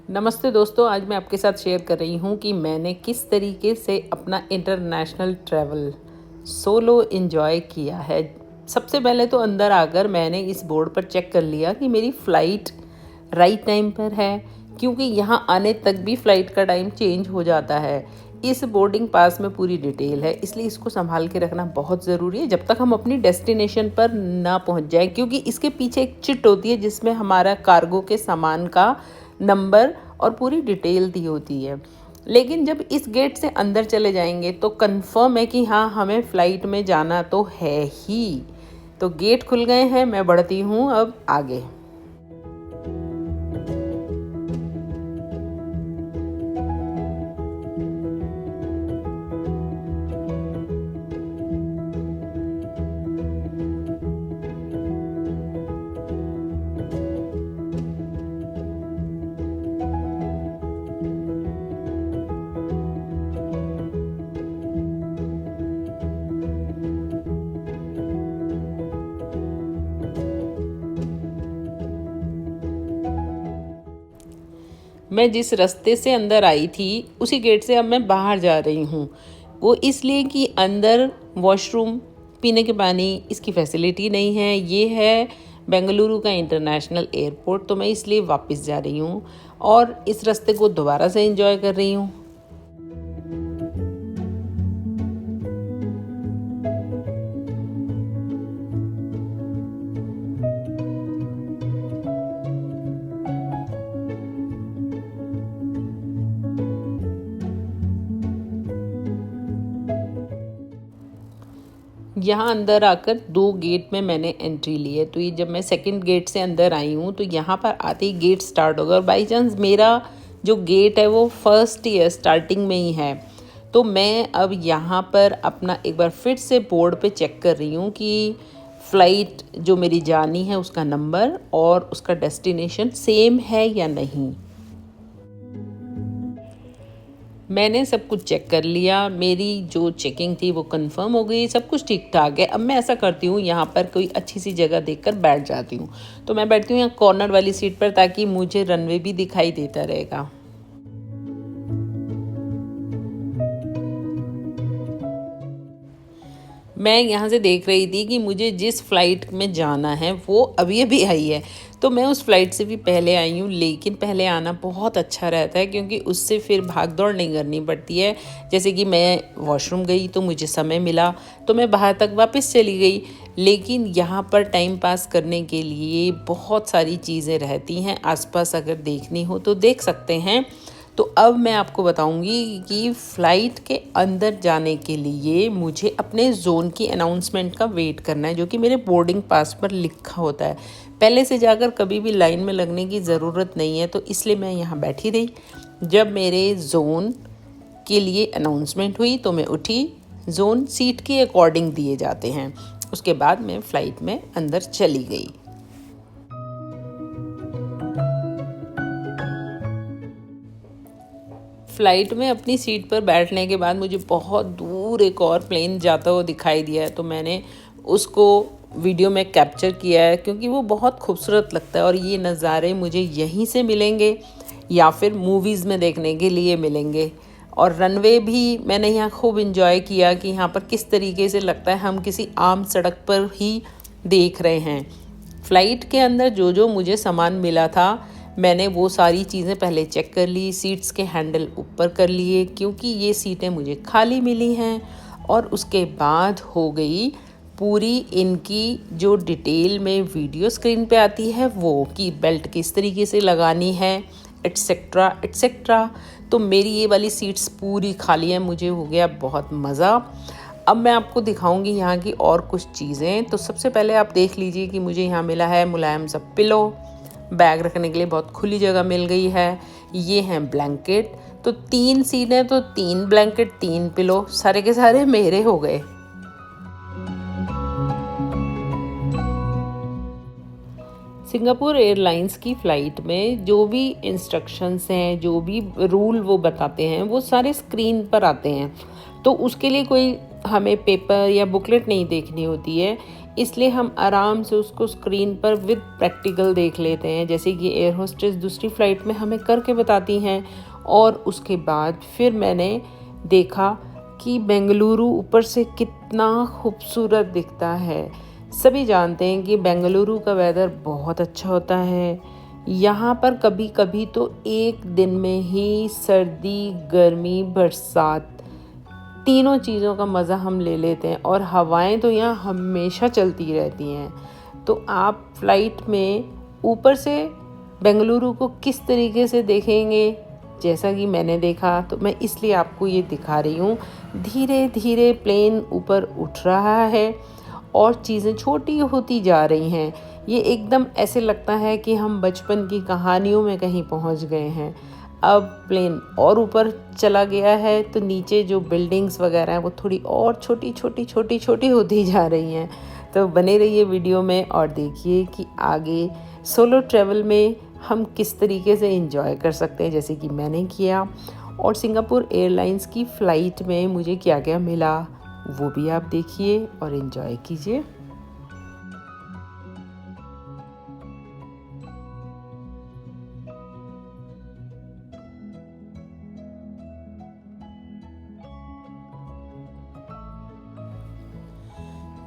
नमस्ते दोस्तों, आज मैं आपके साथ शेयर कर रही हूँ कि मैंने किस तरीके से अपना इंटरनेशनल ट्रैवल सोलो एंजॉय किया है। सबसे पहले तो अंदर आकर मैंने इस बोर्ड पर चेक कर लिया कि मेरी फ़्लाइट राइट टाइम पर है, क्योंकि यहाँ आने तक भी फ़्लाइट का टाइम चेंज हो जाता है। इस बोर्डिंग पास में पूरी डिटेल है, इसलिए इसको संभाल के रखना बहुत ज़रूरी है जब तक हम अपनी डेस्टिनेशन पर ना पहुँच जाएं, क्योंकि इसके पीछे एक चिट होती है जिसमें हमारा कार्गो के सामान का नंबर और पूरी डिटेल दी होती है। लेकिन जब इस गेट से अंदर चले जाएंगे तो कंफर्म है कि हाँ, हमें फ़्लाइट में जाना तो है ही। तो गेट खुल गए हैं, मैं बढ़ती हूँ अब आगे। मैं जिस रास्ते से अंदर आई थी उसी गेट से अब मैं बाहर जा रही हूँ। वो इसलिए कि अंदर वॉशरूम, पीने के पानी इसकी फैसिलिटी नहीं है। ये है बेंगलुरु का इंटरनेशनल एयरपोर्ट, तो मैं इसलिए वापस जा रही हूँ और इस रास्ते को दोबारा से एंजॉय कर रही हूँ। यहाँ अंदर आकर 2 गेट में मैंने एंट्री ली है। तो ये जब मैं सेकंड गेट से अंदर आई हूँ तो यहाँ पर आते ही गेट स्टार्ट होगा, और बाई चांस मेरा जो गेट है वो फर्स्ट ईयर स्टार्टिंग में ही है। तो मैं अब यहाँ पर अपना एक बार फिर से बोर्ड पे चेक कर रही हूँ कि फ़्लाइट जो मेरी जानी है उसका नंबर और उसका डेस्टिनेशन सेम है या नहीं। मैंने सब कुछ चेक कर लिया, मेरी जो चेकिंग थी वो कंफर्म हो गई, सब कुछ ठीक ठाक है। अब मैं ऐसा करती हूँ, यहाँ पर कोई अच्छी सी जगह देखकर बैठ जाती हूँ। तो मैं बैठती हूँ यहाँ कॉर्नर वाली सीट पर, ताकि मुझे रनवे भी दिखाई देता रहेगा। मैं यहाँ से देख रही थी कि मुझे जिस फ़्लाइट में जाना है वो अभी अभी आई है। तो मैं उस फ़्लाइट से भी पहले आई हूँ, लेकिन पहले आना बहुत अच्छा रहता है क्योंकि उससे फिर भाग दौड़ नहीं करनी पड़ती है। जैसे कि मैं वॉशरूम गई तो मुझे समय मिला तो मैं बाहर तक वापस चली गई। लेकिन यहाँ पर टाइम पास करने के लिए बहुत सारी चीज़ें रहती हैं, आसपास अगर देखनी हो तो देख सकते हैं। तो अब मैं आपको बताऊंगी कि फ़्लाइट के अंदर जाने के लिए मुझे अपने ज़ोन की अनाउंसमेंट का वेट करना है, जो कि मेरे बोर्डिंग पास पर लिखा होता है। पहले से जाकर कभी भी लाइन में लगने की ज़रूरत नहीं है, तो इसलिए मैं यहाँ बैठी रही। जब मेरे ज़ोन के लिए अनाउंसमेंट हुई तो मैं उठी। ज़ोन सीट के अकॉर्डिंग दिए जाते हैं। उसके बाद मैं फ़्लाइट में अंदर चली गई। फ़्लाइट में अपनी सीट पर बैठने के बाद मुझे बहुत दूर एक और प्लेन जाता हुआ दिखाई दिया है, तो मैंने उसको वीडियो में कैप्चर किया है क्योंकि वो बहुत खूबसूरत लगता है और ये नज़ारे मुझे यहीं से मिलेंगे या फिर मूवीज़ में देखने के लिए मिलेंगे। और रनवे भी मैंने यहाँ खूब इंजॉय किया कि यहाँ पर किस तरीके से लगता है हम किसी आम सड़क पर ही देख रहे हैं। फ़्लाइट के अंदर जो जो मुझे सामान मिला था मैंने वो सारी चीज़ें पहले चेक कर ली। सीट्स के हैंडल ऊपर कर लिए क्योंकि ये सीटें मुझे खाली मिली हैं। और उसके बाद हो गई पूरी इनकी जो डिटेल में वीडियो स्क्रीन पे आती है वो, कि बेल्ट किस तरीके से लगानी है, एट्सेट्रा एट्सेट्रा। तो मेरी ये वाली सीट्स पूरी खाली हैं, मुझे हो गया बहुत मज़ा। अब मैं आपको दिखाऊंगी यहाँ की और कुछ चीज़ें। तो सबसे पहले आप देख लीजिए कि मुझे यहाँ मिला है मुलायम सा पिलो, बैग रखने के लिए बहुत खुली जगह मिल गई है। ये हैं ब्लैंकेट, तो 3 सीट हैं तो 3 ब्लैंकेट, 3 पिलो, सारे के सारे मेरे हो गए। सिंगापुर एयरलाइंस की फ़्लाइट में जो भी इंस्ट्रक्शंस हैं, जो भी रूल वो बताते हैं, वो सारे स्क्रीन पर आते हैं। तो उसके लिए कोई हमें पेपर या बुकलेट नहीं देखनी होती है। इसलिए हम आराम से उसको स्क्रीन पर विद प्रैक्टिकल देख लेते हैं, जैसे कि एयर होस्टेस दूसरी फ़्लाइट में हमें करके बताती हैं। और उसके बाद फिर मैंने देखा कि बेंगलुरु ऊपर से कितना खूबसूरत दिखता है। सभी जानते हैं कि बेंगलुरु का वेदर बहुत अच्छा होता है। यहाँ पर कभी कभी तो एक दिन में ही सर्दी, गर्मी, बरसात तीनों चीज़ों का मज़ा हम ले लेते हैं, और हवाएं तो यहाँ हमेशा चलती रहती हैं। तो आप फ्लाइट में ऊपर से बेंगलुरु को किस तरीके से देखेंगे, जैसा कि मैंने देखा, तो मैं इसलिए आपको ये दिखा रही हूँ। धीरे धीरे प्लेन ऊपर उठ रहा है और चीज़ें छोटी होती जा रही हैं। ये एकदम ऐसे लगता है कि हम बचपन की कहानियों में कहीं पहुँच गए हैं। अब प्लेन और ऊपर चला गया है तो नीचे जो बिल्डिंग्स वगैरह हैं वो थोड़ी और छोटी छोटी छोटी छोटी होती जा रही हैं। तो बने रहिए वीडियो में और देखिए कि आगे सोलो ट्रैवल में हम किस तरीके से एंजॉय कर सकते हैं, जैसे कि मैंने किया। और सिंगापुर एयरलाइंस की फ़्लाइट में मुझे क्या क्या मिला वो भी आप देखिए और एंजॉय कीजिए।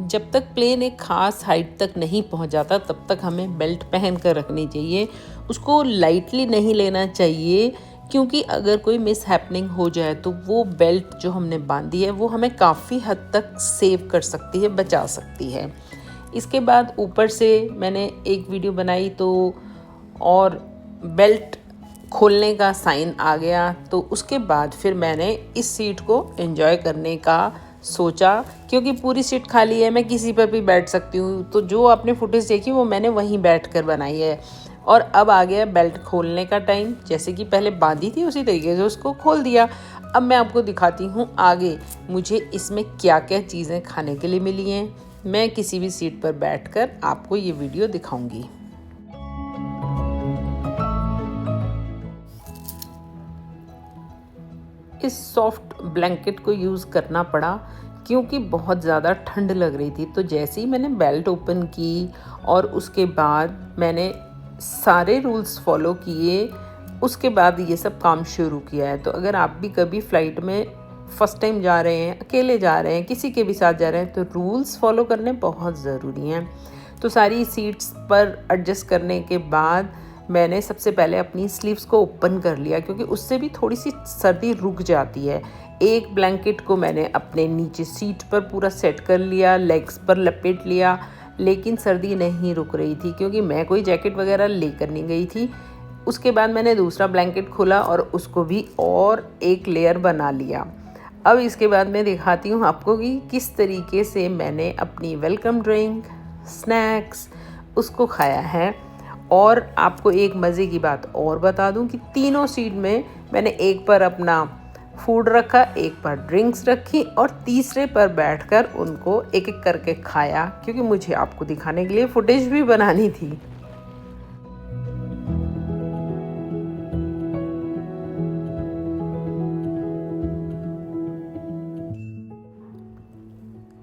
जब तक प्लेन एक ख़ास हाइट तक नहीं पहुंच जाता तब तक हमें बेल्ट पहन कर रखनी चाहिए। उसको लाइटली नहीं लेना चाहिए, क्योंकि अगर कोई मिस हैपनिंग हो जाए तो वो बेल्ट जो हमने बांधी है वो हमें काफ़ी हद तक सेव कर सकती है, बचा सकती है। इसके बाद ऊपर से मैंने एक वीडियो बनाई तो और बेल्ट खोलने का साइन आ गया, तो उसके बाद फिर मैंने इस सीट को एंजॉय करने का सोचा, क्योंकि पूरी सीट खाली है, मैं किसी पर भी बैठ सकती हूँ। तो जो आपने फुटेज देखी वो मैंने वहीं बैठ कर बनाई है। और अब आ गया बेल्ट खोलने का टाइम। जैसे कि पहले बांधी थी उसी तरीके से उसको खोल दिया। अब मैं आपको दिखाती हूँ आगे मुझे इसमें क्या क्या चीज़ें खाने के लिए मिली हैं। मैं किसी भी सीट पर बैठकर आपको ये वीडियो दिखाऊंगी। इस सॉफ्ट ब्लैंकेट को यूज़ करना पड़ा क्योंकि बहुत ज़्यादा ठंड लग रही थी। तो जैसे ही मैंने बेल्ट ओपन की और उसके बाद मैंने सारे रूल्स फॉलो किए, उसके बाद ये सब काम शुरू किया है। तो अगर आप भी कभी फ़्लाइट में फ़र्स्ट टाइम जा रहे हैं, अकेले जा रहे हैं, किसी के भी साथ जा रहे हैं, तो रूल्स फॉलो करने बहुत ज़रूरी हैं। तो सारी सीट्स पर एडजस्ट करने के बाद मैंने सबसे पहले अपनी स्लीव्स को ओपन कर लिया, क्योंकि उससे भी थोड़ी सी सर्दी रुक जाती है। एक ब्लैंकेट को मैंने अपने नीचे सीट पर पूरा सेट कर लिया, लेग्स पर लपेट लिया, लेकिन सर्दी नहीं रुक रही थी क्योंकि मैं कोई जैकेट वगैरह लेकर नहीं गई थी। उसके बाद मैंने दूसरा ब्लैंकेट खोला और उसको भी और एक लेयर बना लिया। अब इसके बाद मैं दिखाती हूँ आपको कि किस तरीके से मैंने अपनी वेलकम ड्रिंक, स्नैक्स उसको खाया है। और आपको एक मज़े की बात और बता दूं कि तीनों सीट में मैंने एक पर अपना फूड रखा, एक पर ड्रिंक्स रखी और तीसरे पर बैठकर उनको एक एक करके खाया, क्योंकि मुझे आपको दिखाने के लिए फुटेज भी बनानी थी।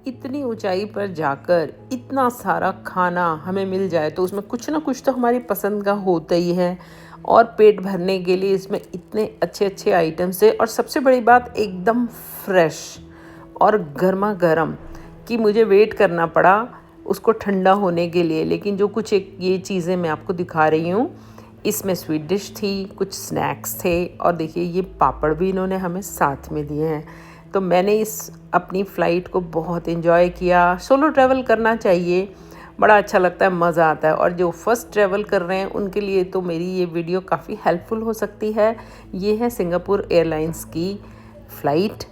इतनी ऊंचाई पर जाकर इतना सारा खाना हमें मिल जाए तो उसमें कुछ ना कुछ तो हमारी पसंद का होता ही है, और पेट भरने के लिए इसमें इतने अच्छे अच्छे आइटम्स है। और सबसे बड़ी बात एकदम फ्रेश और गर्मा गर्म, कि मुझे वेट करना पड़ा उसको ठंडा होने के लिए। लेकिन जो कुछ एक ये चीज़ें मैं आपको दिखा रही हूँ, इसमें स्वीट डिश थी, कुछ स्नैक्स थे, और देखिए ये पापड़ भी इन्होंने हमें साथ में दिए हैं। तो मैंने इस अपनी फ़्लाइट को बहुत एंजॉय किया। सोलो ट्रैवल करना चाहिए, बड़ा अच्छा लगता है, मज़ा आता है। और जो फर्स्ट ट्रैवल कर रहे हैं उनके लिए तो मेरी ये वीडियो काफ़ी हेल्पफुल हो सकती है। ये है सिंगापुर एयरलाइंस की फ़्लाइट,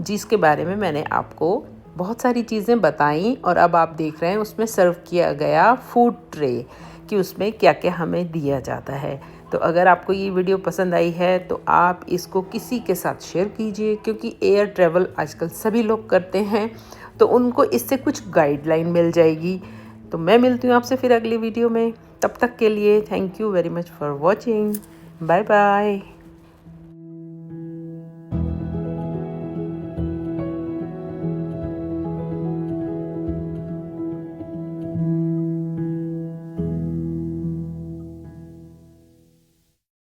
जिसके बारे में मैंने आपको बहुत सारी चीज़ें बताई। और अब आप देख रहे हैं उसमें सर्व किया गया फूड ट्रे, कि उसमें क्या क्या हमें दिया जाता है। तो अगर आपको ये वीडियो पसंद आई है तो आप इसको किसी के साथ शेयर कीजिए, क्योंकि एयर ट्रैवल आजकल सभी लोग करते हैं, तो उनको इससे कुछ गाइडलाइन मिल जाएगी। तो मैं मिलती हूँ आपसे फिर अगली वीडियो में। तब तक के लिए thank you very much for watching. Bye bye.